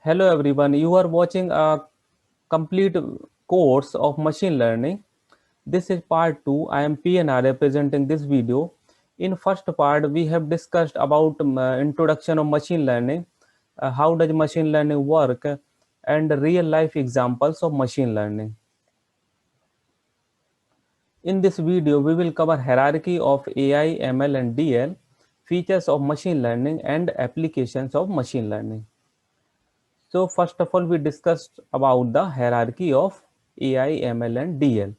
Hello everyone, you are watching a complete course of machine learning. This is part 2. I am PNR presenting this video. In first part, we have discussed about introduction of machine learning, how does machine learning work, and real life examples of machine learning. In this video, we will cover hierarchy of AI, ML, and DL, features of machine learning, and applications of machine learning. So first of all, we discussed about the hierarchy of AI, ML, and DL.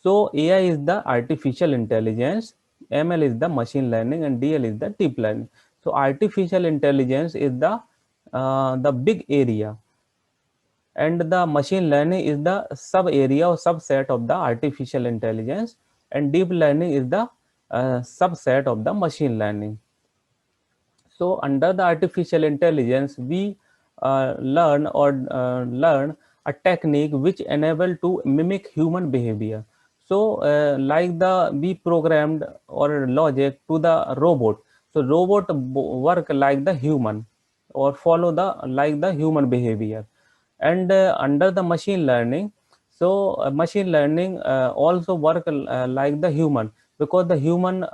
So AI is the artificial intelligence, ML is the machine learning, and DL is the deep learning. So artificial intelligence is the big area, and the machine learning is the sub area or subset of the artificial intelligence, and deep learning is the subset of the machine learning. So under the artificial intelligence, we learn a technique which enable to mimic human behavior. So like the we programmed or logic to the robot. So robot work like the human or follow the like the human behavior. And under the machine learning, so machine learning also work like the human, because the human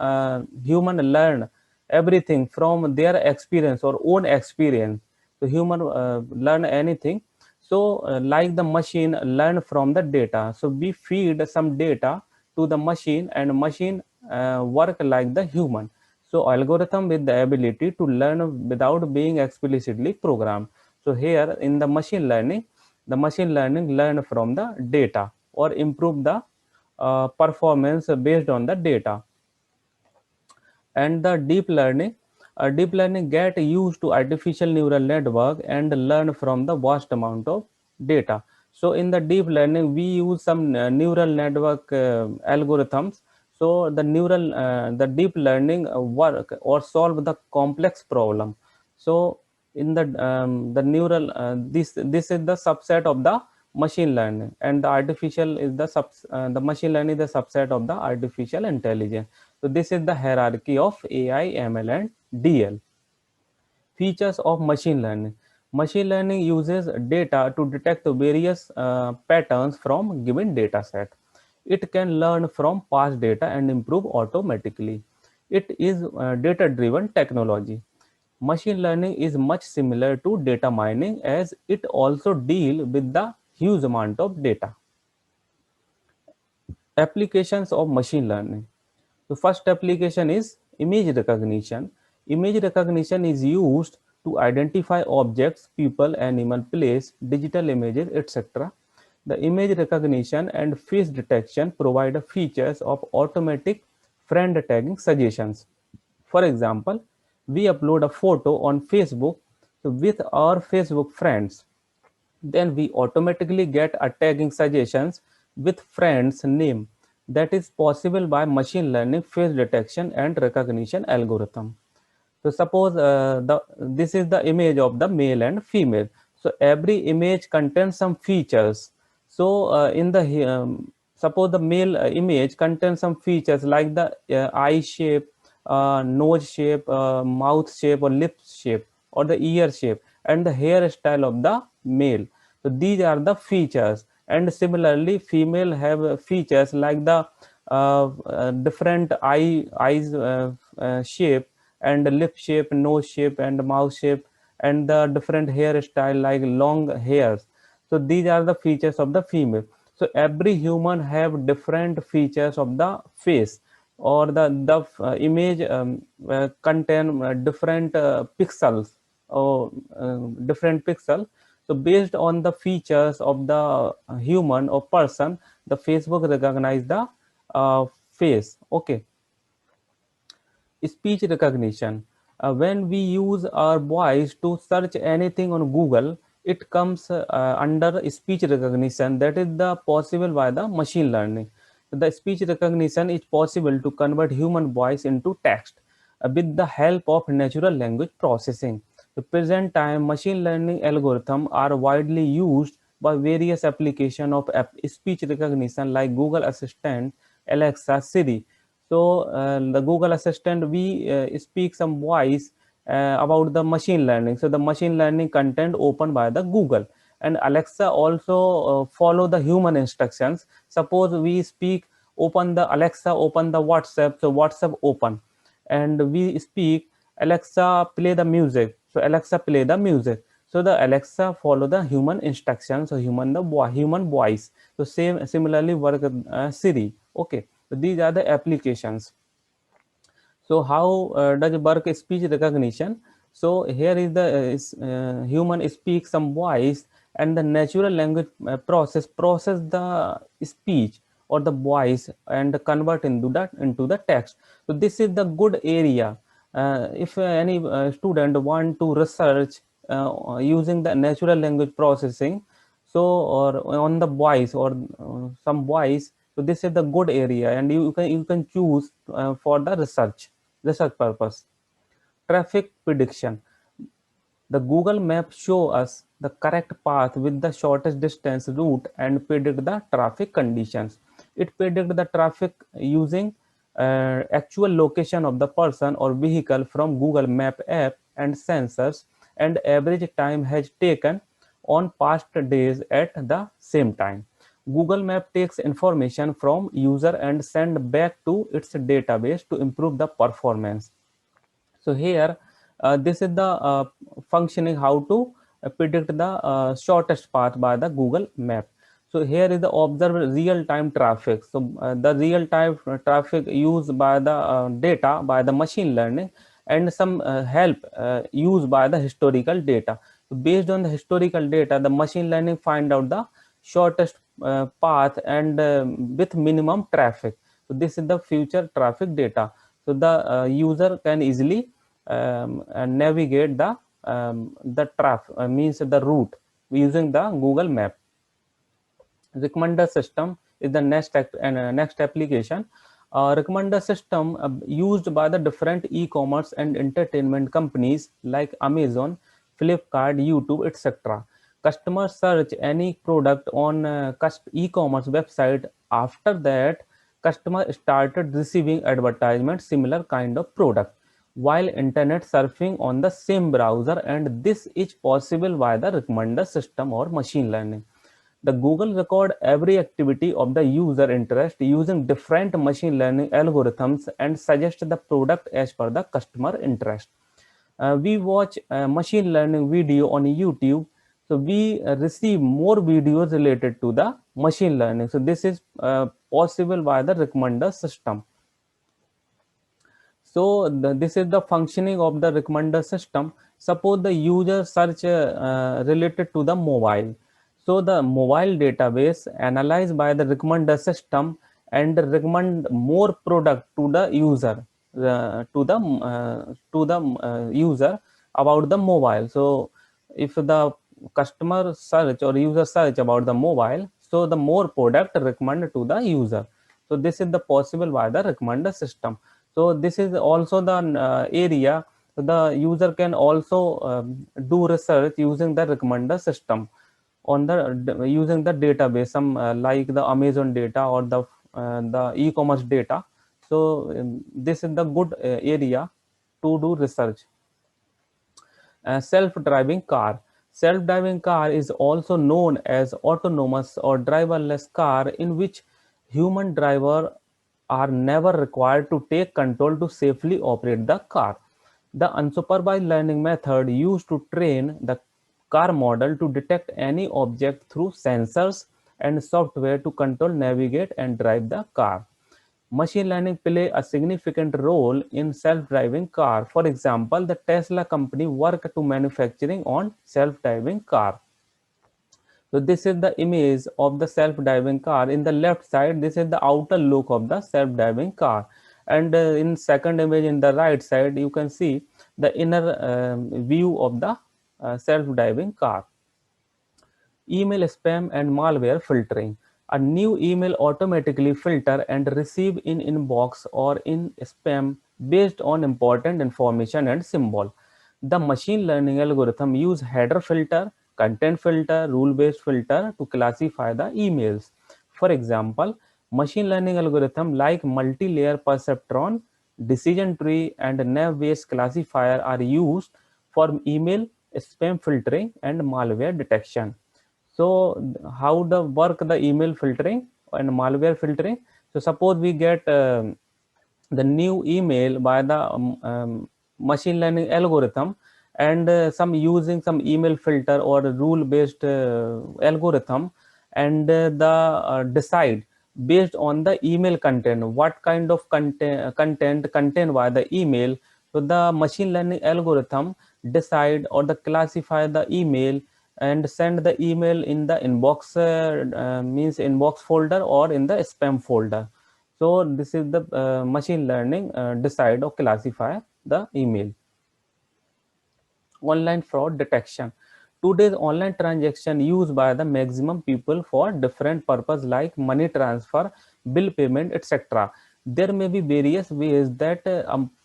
learn everything from their experience or own experience. So human learn anything. So like the machine learn from the data. So we feed some data to the machine, and machine work like the human. So algorithm with the ability to learn without being explicitly programmed. So here in the machine learning learn from the data or improve the performance based on the data. And the deep learning get used to artificial neural network and learn from the vast amount of data. So in the deep learning, we use some neural network algorithms. So the deep learning work or solve the complex problem. So in the neural this is the subset of the machine learning, and the artificial is the machine learning is the subset of the artificial intelligence. So this is the hierarchy of AI, ML, and DL. Features of machine learning. Machine learning uses data to detect various patterns from given data set. It can learn from past data and improve automatically. It is data driven technology. Machine learning is much similar to data mining, as it also deal with the huge amount of data. Applications of machine learning. The first application is image recognition. Image recognition is used to identify objects, people, animal, place, digital images, etc. The image recognition and face detection provide features of automatic friend tagging suggestions. For example, we upload a photo on Facebook with our Facebook friends. Then we automatically get a tagging suggestions with friend's name. That is possible by machine learning face detection and recognition algorithm. So suppose this is the image of the male and female. So every image contains some features. So in the suppose the male image contains some features like the eye shape, nose shape, mouth shape or lip shape, or the ear shape, and the hairstyle of the male. So these are the features. And similarly, female have features like the different eyes shape, and lip shape, nose shape, and mouth shape, and the different hairstyle like long hairs. So these are the features of the female. So every human have different features of the face, or the image contain different pixels, or different pixel. So based on the features of the human or person, the Facebook recognize the face. Okay. Speech recognition. When we use our voice to search anything on Google, it comes under speech recognition, that is the possible by the machine learning. The speech recognition is possible to convert human voice into text with the help of natural language processing. The present time machine learning algorithms are widely used by various applications of speech recognition like Google Assistant, Alexa, Siri. So the Google Assistant, we speak some voice, about the machine learning. So the machine learning content opened by the Google, and Alexa also follow the human instructions. Suppose we speak, open the Alexa, open the WhatsApp, so WhatsApp open, and we speak, Alexa play the music, so Alexa play the music. So the Alexa follow the human instructions, so human voice. So similarly work Siri. Okay, so these are the applications. So how does work speech recognition? So here is the human speak some voice, and the natural language process the speech or the voice and convert into the text. So this is the good area. If any student want to research using the natural language processing, so or on the voice or some voice, so this is the good area, and you can choose for the research purpose. Traffic prediction. The Google Map show us the correct path with the shortest distance route and predict the traffic conditions. It predict the traffic using actual location of the person or vehicle from Google Map app and sensors, and average time has taken on past days at the same time. Google Map takes information from user and send back to its database to improve the performance. So here, this is the functioning how to predict the shortest path by the Google Map. So here is the observe real-time traffic. So the real-time traffic used by the data by the machine learning, and some help used by the historical data. So based on the historical data, the machine learning find out the shortest path and with minimum traffic. So this is the future traffic data. So the user can easily navigate the traffic, means the route using the Google Map. Recommender system is the next application. Recommender system used by the different e-commerce and entertainment companies like Amazon, Flipkart, YouTube, etc. Customers search any product on e-commerce website. After that, customer started receiving advertisement similar kind of product while internet surfing on the same browser, and this is possible by the recommender system or machine learning. The Google record every activity of the user interest using different machine learning algorithms and suggest the product as per the customer interest. We watch machine learning video on YouTube, so we receive more videos related to the machine learning. So this is possible by the recommender system. So this is the functioning of the recommender system. Suppose the user search related to the mobile. So the mobile database analyzed by the recommender system and recommend more product to the user, user about the mobile. So if the customer search or user search about the mobile, so the more product recommended to the user. So this is the possible by the recommender system. So this is also the area the user can also do research using the recommender system on the using the database, some like the Amazon data or the e-commerce data. So this is the good area to do research. Self-driving car. Self-driving car is also known as autonomous or driverless car, in which human driver are never required to take control to safely operate the car. The unsupervised learning method used to train the car model to detect any object through sensors and software to control, navigate, and drive the car. Machine learning play a significant role in self-driving car. For example, the Tesla company work to manufacturing on self-driving car. So this is the image of the self-driving car. In the left side, this is the outer look of the self-driving car. And in second image in the right side, you can see the inner view of the self-driving car. Email spam and malware filtering. A new email automatically filter and receive in inbox or in spam based on important information and symbol. The machine learning algorithm use header filter, content filter, rule-based filter to classify the emails. For example, machine learning algorithm like multi-layer perceptron decision tree, and nav-based classifier are used for email spam filtering and malware detection. So how the work the email filtering and malware filtering? So suppose we get the new email by the machine learning algorithm, and some using some email filter or rule based algorithm, and the decide based on the email content what kind of content contained by the email. So the machine learning algorithm decide or the classify the email and send the email in the inbox, means inbox folder or in the spam folder. So this is the machine learning decide or classify the email. Online fraud detection. Today's online transaction used by the maximum people for different purpose like money transfer, bill payment, etc. There may be various ways that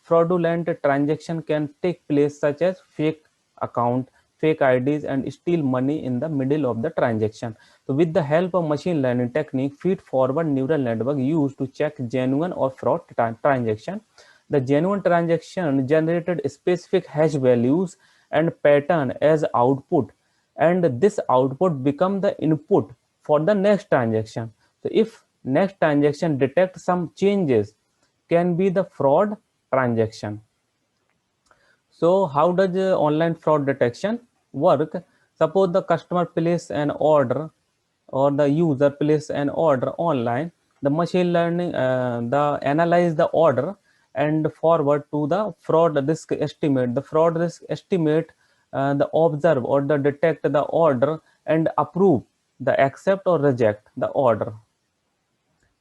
fraudulent transaction can take place, such as fake account, fake IDs, and steal money in the middle of the transaction. So with the help of machine learning technique, feed forward neural network used to check genuine or fraud transaction. The genuine transaction generated specific hash values and pattern as output, and this output become the input for the next transaction. So if next transaction detect some changes, can be the fraud transaction. So how does online fraud detection work? Suppose the customer place an order or the user place an order online. The machine learning the analyze the order and forward to the fraud risk estimate. The fraud risk estimate the observe or the detect the order and approve the accept or reject the order.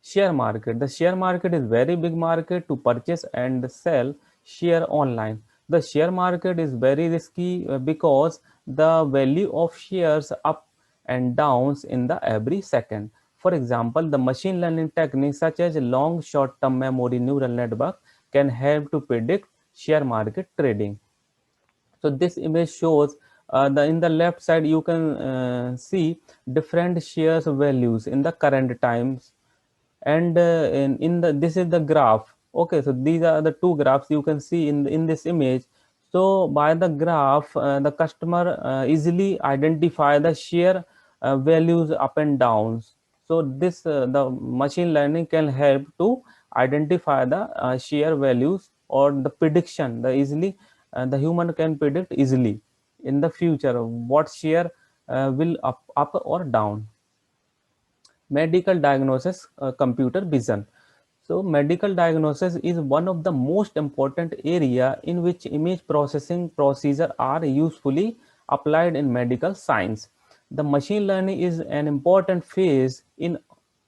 Share market. The share market is very big market to purchase and sell share online. The share market is very risky because the value of shares up and downs in the every second. For example, the machine learning techniques such as long short-term memory neural network can help to predict share market trading. So this image shows the in the left side you can see different shares values in the current times, and in the this is the graph. Okay, so these are the two graphs you can see in this image. So by the graph the customer easily identify the share values up and downs. So this the machine learning can help to identify the share values or the prediction, the easily the human can predict easily in the future what share will up or down. Medical diagnosis, computer vision. So medical diagnosis is one of the most important area in which image processing procedure are usefully applied in medical science. The machine learning is an important phase in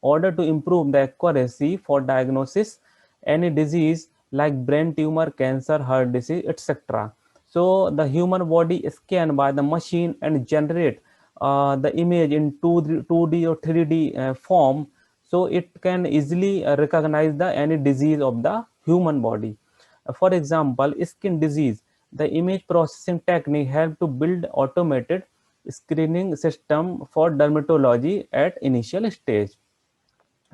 order to improve the accuracy for diagnosis any disease like brain tumor, cancer, heart disease, etc. So the human body is scanned by the machine and generate the image in 2D or 3D form, so it can easily recognize the any disease of the human body. For example, skin disease, the image processing technique help to build automated screening system for dermatology at initial stage.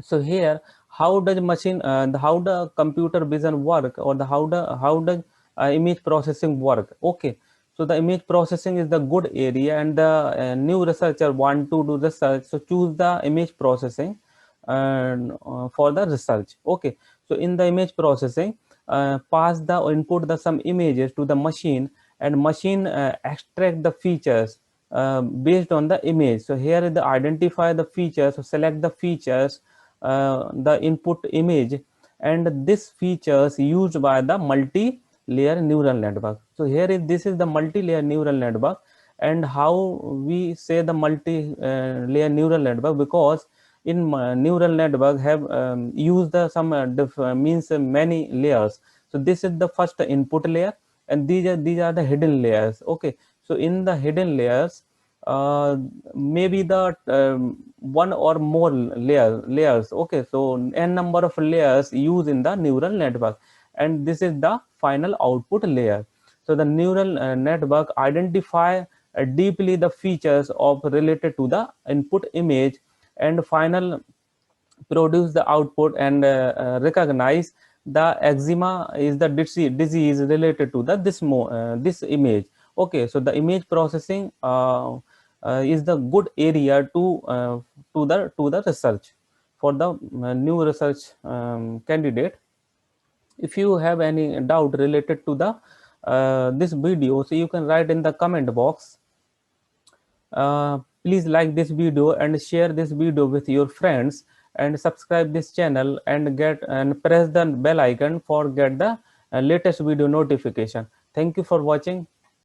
So here, how does how the computer vision work, or the how does image processing work? Okay, so the image processing is the good area, and the new researcher want to do research, so choose the image processing for the research. Okay, so in the image processing, pass the input the some images to the machine, and machine extract the features based on the image. So here the identify the features, so select the features, the input image, and this features used by the multi-layer neural network. So here is this is the multi-layer neural network. And how we say the multi-layer neural network? Because in neural network have used the some means many layers. So this is the first input layer, and these are the hidden layers. Okay, so in the hidden layers, maybe the one or more layers. Okay, so n number of layers used in the neural network, and this is the final output layer. So the neural network identify deeply the features of related to the input image, and final produce the output, and recognize the eczema is the disease related to the this image. Okay, so the image processing is the good area to the research for the new research candidate. If you have any doubt related to the this video, so you can write in the comment box. Please like this video and share this video with your friends, and subscribe this channel and press the bell icon for get the latest video notification. Thank you for watching.